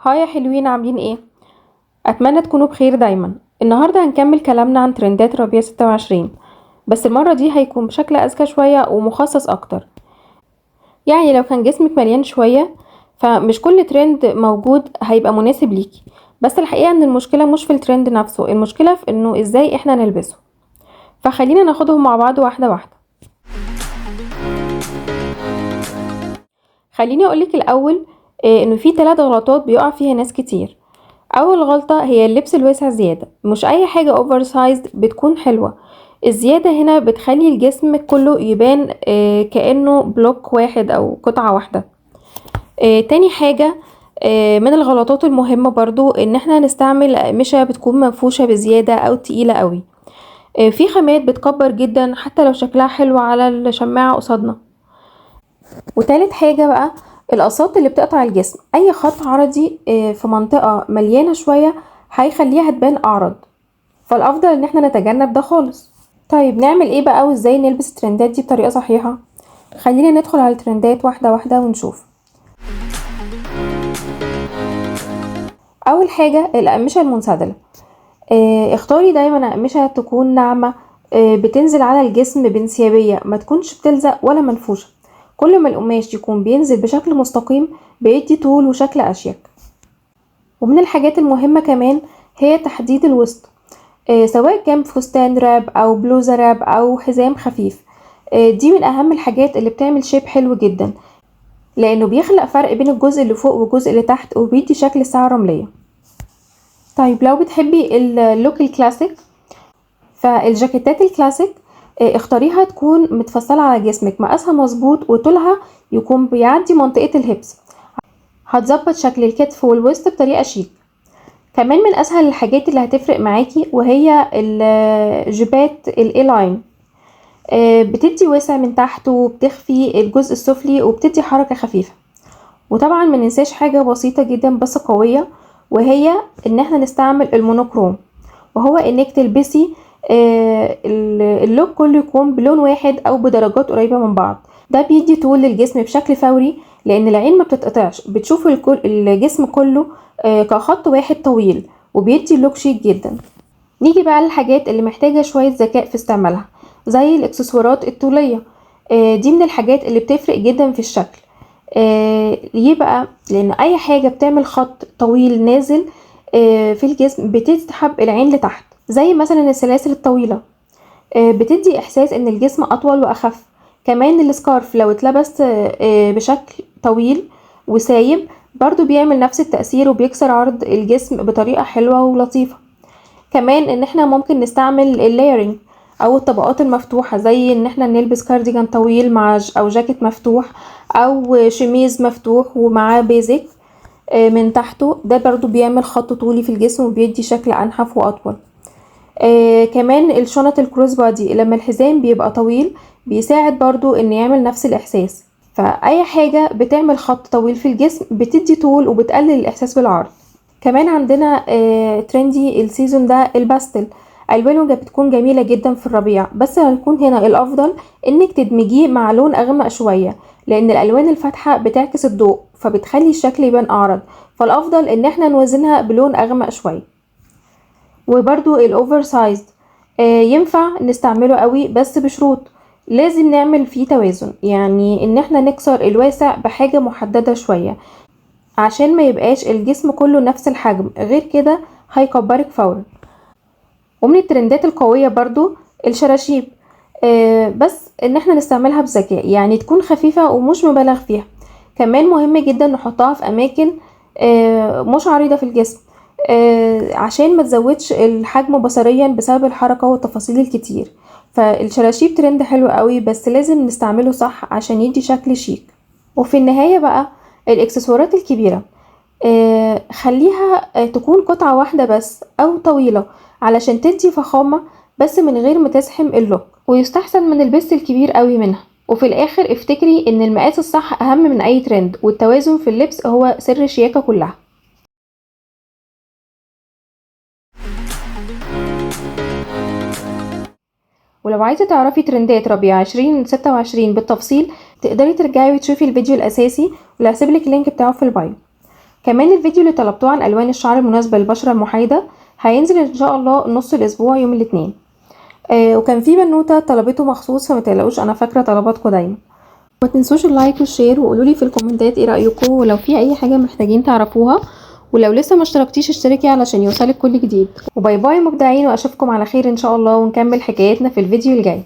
هاي يا حلوين، عاملين ايه؟ اتمنى تكونوا بخير دايما. النهارده هنكمل كلامنا عن ترندات ربيع 26، بس المره دي هيكون بشكل اذكى شويه ومخصص اكتر. يعني لو كان جسمك مليان شويه فمش كل ترند موجود هيبقى مناسب ليكي، بس الحقيقه ان المشكله مش في الترند نفسه، المشكله في انه ازاي احنا نلبسه. فخلينا ناخدهم مع بعض واحده واحده. خليني اقولك الاول انه في 3 غلطات بيقع فيها ناس كتير. اول غلطة هي اللبس الواسع زيادة. مش اي حاجة اوفر سايزد بتكون حلوة، الزيادة هنا بتخلي الجسم كله يبان كأنه بلوك واحد او قطعة واحدة. تاني حاجة من الغلطات المهمة برضو ان احنا نستعمل اقمشة بتكون منفوشة بزيادة او تقيلة قوي. في خامات بتكبر جدا حتى لو شكلها حلو على الشماعة قصادنا. وتالت حاجة بقى القصات اللي بتقطع الجسم. اي خط عرضي في منطقة مليانة شوية هيخليها تبان اعرض، فالافضل ان احنا نتجنب ده خالص. طيب نعمل ايه بقى وازاي نلبس الترندات دي بطريقة صحيحة؟ خلينا ندخل على الترندات واحدة واحدة ونشوف. اول حاجة الأقمشة المنسدلة. اختاري دايما أقمشة تكون ناعمة، بتنزل على الجسم بانسيابية، ما تكونش بتلزق ولا منفوشة. كل ما القماش يكون بينزل بشكل مستقيم بيدي طول وشكل اشيك. ومن الحاجات المهمة كمان هي تحديد الوسط، سواء كان فستان راب او بلوزة راب او حزام خفيف. دي من اهم الحاجات اللي بتعمل شيب حلو جدا، لانه بيخلق فرق بين الجزء اللي فوق والجزء اللي تحت وبيدي شكل ساعة رملية. طيب لو بتحبي اللوك الكلاسيك، فالجاكيتات الكلاسيك اختاريها تكون متفصلة على جسمك، مقاسها مظبوط وطولها يكون بيعدي منطقة الهبس، هتظبط شكل الكتف والوسط بطريقة شيك. كمان من اسهل الحاجات اللي هتفرق معاكي وهي الجيبات الايلاين، بتدي واسع من تحت وبتخفي الجزء السفلي وبتدي حركة خفيفة. وطبعا ما ننساش حاجة بسيطة جدا بس قوية، وهي ان احنا نستعمل المونوكروم، وهو انك تلبسي اللوك كله يكون بلون واحد او بدرجات قريبة من بعض. ده بيدي طول للجسم بشكل فوري، لان العين ما بتتقطعش، بتشوف الجسم كله كخط واحد طويل، وبيدي لوك شيك جدا. نيجي بقى للحاجات اللي محتاجة شوية ذكاء في استعمالها، زي الاكسسوارات الطولية. دي من الحاجات اللي بتفرق جدا في الشكل. ليه بقى؟ لان اي حاجة بتعمل خط طويل نازل في الجسم بتسحب العين لتحت، زي مثلا السلاسل الطويلة، بتدي احساس ان الجسم اطول واخف. كمان السكارف لو اتلبس بشكل طويل وسايب برضو بيعمل نفس التأثير وبيكسر عرض الجسم بطريقة حلوة ولطيفة. كمان ان احنا ممكن نستعمل اللايرنج او الطبقات المفتوحة، زي ان احنا نلبس كارديجان طويل مع او جاكيت مفتوح او شميز مفتوح ومعاه بيزك من تحته. ده برضو بيعمل خط طولي في الجسم وبيدي شكل انحف واطول. كمان الشنط الكروس بادي لما الحزام بيبقى طويل بيساعد برضو ان يعمل نفس الاحساس. فاي حاجة بتعمل خط طويل في الجسم بتدي طول وبتقلل الاحساس بالعرض. كمان عندنا ترندي السيزون ده الباستل. الوانه بتكون جميلة جدا في الربيع، بس هيكون هنا الافضل انك تدمجيه مع لون اغمق شوية، لان الالوان الفاتحة بتعكس الضوء فبتخلي الشكل يبان اعرض، فالافضل ان احنا نوازنها بلون اغمق شوية. وبرضو الاوفر سايزد ينفع نستعمله قوي بس بشروط. لازم نعمل فيه توازن، يعني ان احنا نكسر الواسع بحاجة محددة شوية عشان ما يبقاش الجسم كله نفس الحجم، غير كده هيكبرك فورا. ومن الترندات القوية برضو الشراشيب، بس ان احنا نستعملها بذكاء، يعني تكون خفيفة ومش مبالغ فيها. كمان مهم جدا نحطها في اماكن مش عريضة في الجسم، عشان ما تزودش الحجم بصريا بسبب الحركة والتفاصيل الكتير. فالشراشيب ترند حلو قوي، بس لازم نستعمله صح عشان يدي شكل شيك. وفي النهاية بقى الاكسسوارات الكبيرة، خليها تكون قطعة واحدة بس او طويلة علشان تدي فخامة، بس من غير ما تزحم اللوك، ويستحسن من البس الكبير قوي منها. وفي الاخر افتكري ان المقاس الصح اهم من اي ترند، والتوازن في اللبس هو سر الشياكة كلها. ولو عايزة تعرفي ترندات ربيع 2026 بالتفصيل، تقدري ترجعي وتشوفي الفيديو الاساسي، واللي هسيبلك اللينك بتاعه في البايو. كمان الفيديو اللي طلبتوه عن الوان الشعر المناسبه للبشره المحايده هينزل ان شاء الله نص الاسبوع يوم الاثنين. وكان في بنوته طلبته مخصوص، فما تقلقوش انا فاكره طلباتكم دايما. ما تنسوش اللايك والشير، وقولوا لي في الكومنتات ايه رايكم، ولو في اي حاجه محتاجين تعرفوها، ولو لسه ما اشتركتيش اشتركي علشان يوصلك كل جديد. وباي باي مبدعين، واشوفكم على خير ان شاء الله، ونكمل حكايتنا في الفيديو الجاي.